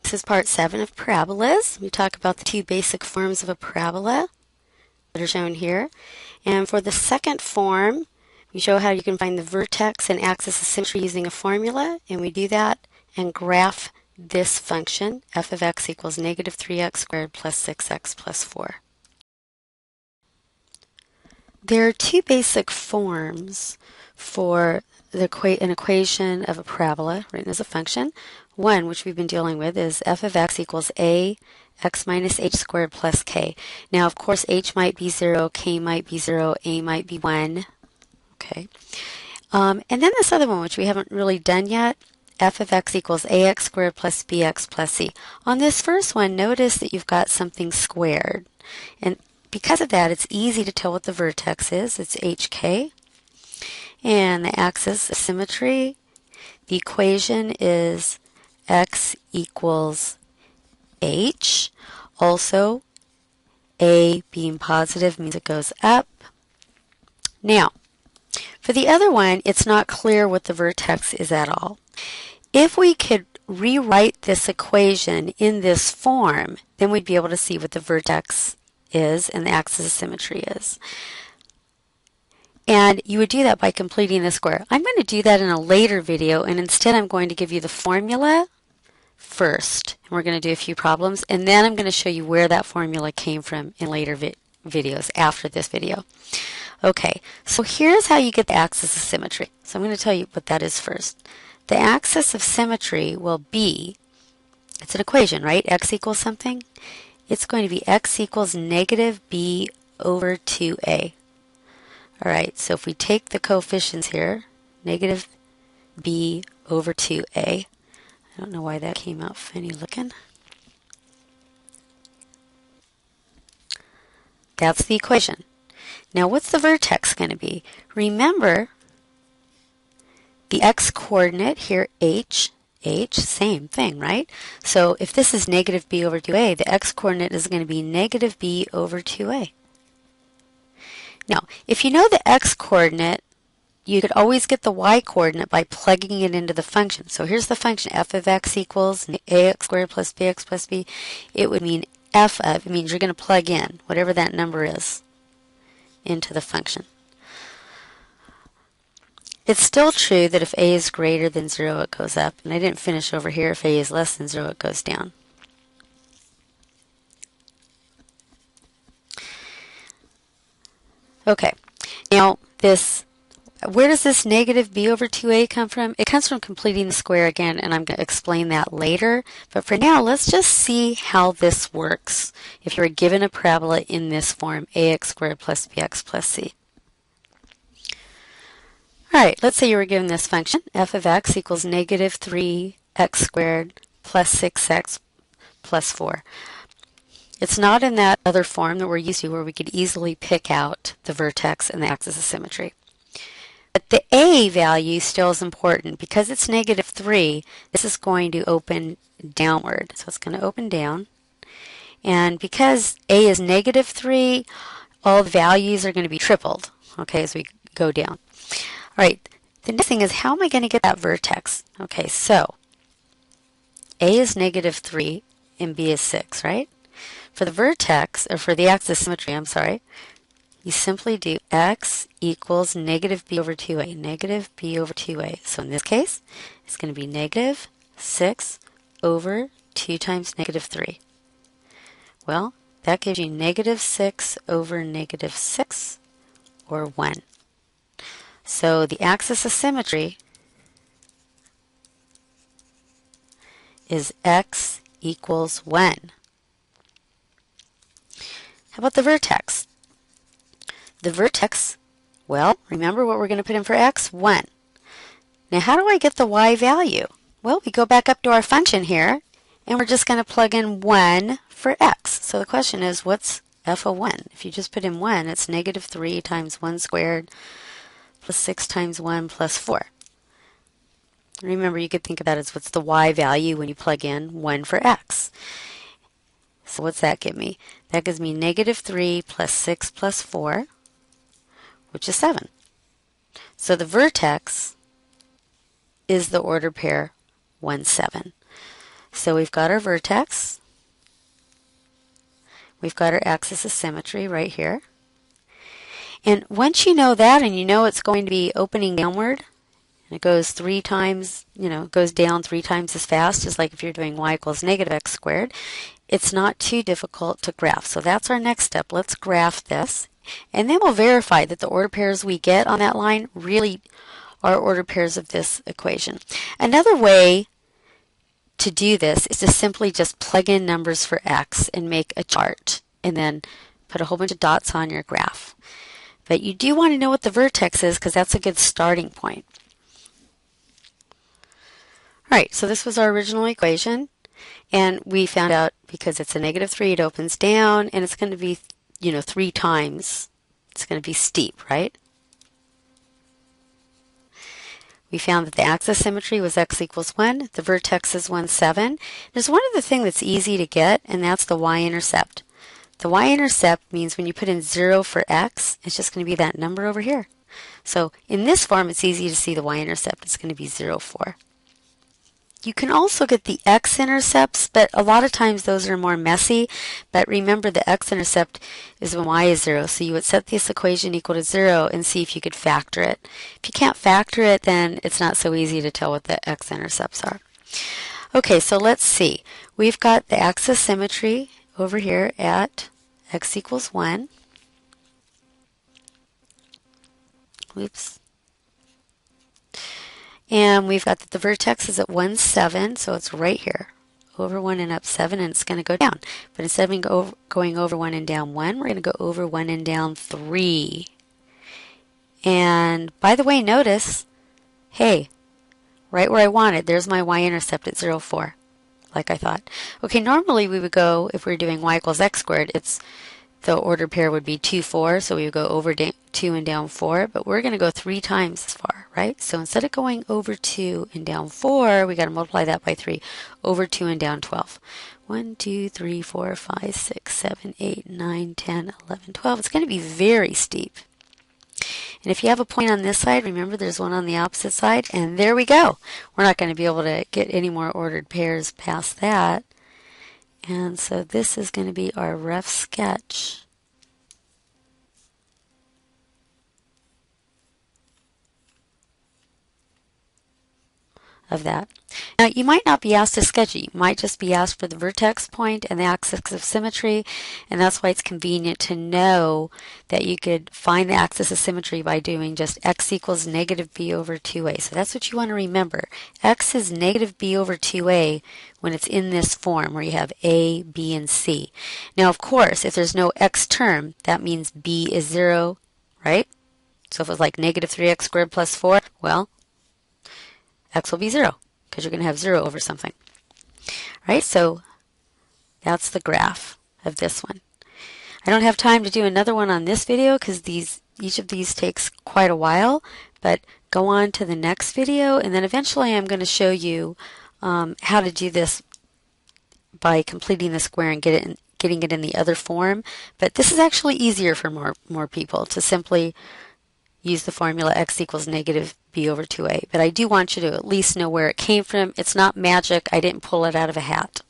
This is part 7 of parabolas. We talk about the two basic forms of a parabola that are shown here. And for the second form, we show how you can find the vertex and axis of symmetry using a formula. And we do that and graph this function, f of x equals negative 3x squared plus 6x plus 4. There are two basic forms for an equation of a parabola written as a function. One, which we've been dealing with, is f of x equals a x minus h squared plus k. Now, of course, h might be 0, k might be 0, a might be 1. Okay. And then this other one, which we haven't really done yet, f of x equals ax squared plus bx plus c. On this first one, notice that you've got something squared. And because of that, it's easy to tell what the vertex is. It's hk. And the axis of symmetry, the equation is x equals h. Also, a being positive means it goes up. Now, for the other one, it's not clear what the vertex is at all. If we could rewrite this equation in this form, then we'd be able to see what the vertex is and the axis of symmetry is. And you would do that by completing the square. I'm going to do that in a later video, and instead I'm going to give you the formula first. And we're going to do a few problems, and then I'm going to show you where that formula came from in later videos after this video. Okay, so here's how you get the axis of symmetry. So I'm going to tell you what that is first. The axis of symmetry will be, it's an equation, right? X equals something. It's going to be x equals negative b over 2a. All right, so if we take the coefficients here, negative b over 2a. I don't know why that came out funny looking. That's the equation. Now, what's the vertex going to be? Remember, the x-coordinate here, h, same thing, right? So if this is negative b over 2a, the x-coordinate is going to be negative b over 2a. Now, if you know the x-coordinate, you could always get the y-coordinate by plugging it into the function. So here's the function, f of x equals ax squared plus bx plus b. It would mean f of, it means you're going to plug in whatever that number is into the function. It's still true that if a is greater than 0, it goes up. And I didn't finish over here. If a is less than 0, it goes down. Okay, now where does this negative b over 2a come from? It comes from completing the square again, and I'm going to explain that later. But for now, let's just see how this works if you were given a parabola in this form, ax squared plus bx plus c. All right, let's say you were given this function, f of x equals negative 3x squared plus 6x plus 4. It's not in that other form that we're used to where we could easily pick out the vertex and the axis of symmetry. But the a value still is important. Because it's negative 3, this is going to open downward. So it's going to open down. And because a is negative 3, all the values are going to be tripled, okay, as we go down. All right, the next thing is, how am I going to get that vertex? Okay, so a is negative 3 and b is 6, right? For the vertex, or for the axis of symmetry, I'm sorry, you simply do x equals negative b over 2a, negative b over 2a. So in this case, it's going to be negative 6 over 2 times negative 3. Well, that gives you negative 6 over negative 6, or 1. So the axis of symmetry is x equals 1. How about the vertex? The vertex, well, remember what we're going to put in for x? 1. Now, how do I get the y value? Well, we go back up to our function here, and we're just going to plug in 1 for x. So the question is, what's f of 1? If you just put in 1, it's negative 3 times 1 squared plus 6 times 1 plus 4. Remember, you could think of that as what's the y value when you plug in 1 for x. So what's that give me? That gives me negative 3 plus 6 plus 4, which is 7. So the vertex is the order pair 1, 7. So we've got our vertex. We've got our axis of symmetry right here. And once you know that, and you know it's going to be opening downward, and it goes 3 times, it goes down 3 times as fast as like if you're doing y equals negative x squared, it's not too difficult to graph. So that's our next step. Let's graph this. And then we'll verify that the order pairs we get on that line really are order pairs of this equation. Another way to do this is to simply just plug in numbers for x and make a chart and then put a whole bunch of dots on your graph. But you do want to know what the vertex is because that's a good starting point. All right, so this was our original equation, and we found out because it's a negative 3, it opens down, and it's going to be, 3 times. It's going to be steep, right? We found that the axis symmetry was x equals 1. The vertex is 1, 7. There's one other thing that's easy to get, and that's the y-intercept. The y-intercept means when you put in 0 for x, it's just going to be that number over here. So in this form, it's easy to see the y-intercept. It's going to be 0, 4. You can also get the x-intercepts, but a lot of times those are more messy. But remember, the x-intercept is when y is 0. So you would set this equation equal to 0 and see if you could factor it. If you can't factor it, then it's not so easy to tell what the x-intercepts are. Okay, so let's see. We've got the axis symmetry over here at x equals 1. Oops. And we've got that the vertex is at 1, 7, so it's right here. Over 1 and up 7, and it's going to go down. But instead of going over 1 and down 1, we're going to go over 1 and down 3. And by the way, notice, hey, right where I wanted, there's my y-intercept at 0, 4, like I thought. Okay, normally we would go, if we were doing y equals x squared, the order pair would be 2, 4, so we would go over 2 and down 4, but we're going to go 3 times as far, right? So instead of going over 2 and down 4, we got to multiply that by 3, over 2 and down 12. 1, 2, 3, 4, 5, 6, 7, 8, 9, 10, 11, 12. It's going to be very steep. And if you have a point on this side, remember there's one on the opposite side, and there we go. We're not going to be able to get any more ordered pairs past that. And so this is going to be our rough sketch of that. Now, you might not be asked to sketch it. You might just be asked for the vertex point and the axis of symmetry, and that's why it's convenient to know that you could find the axis of symmetry by doing just x equals negative b over 2a. So that's what you want to remember. X is negative b over 2a when it's in this form where you have a, b, and c. Now, of course, if there's no x term, that means b is 0, right? So if it's like negative 3x squared plus 4, well, x will be 0 because you're going to have 0 over something. Right? So that's the graph of this one. I don't have time to do another one on this video because each of these takes quite a while, but go on to the next video, and then eventually I'm going to show you how to do this by completing the square and getting it in the other form. But this is actually easier for more people to simply use the formula x equals negative b over 2a. But I do want you to at least know where it came from. It's not magic. I didn't pull it out of a hat.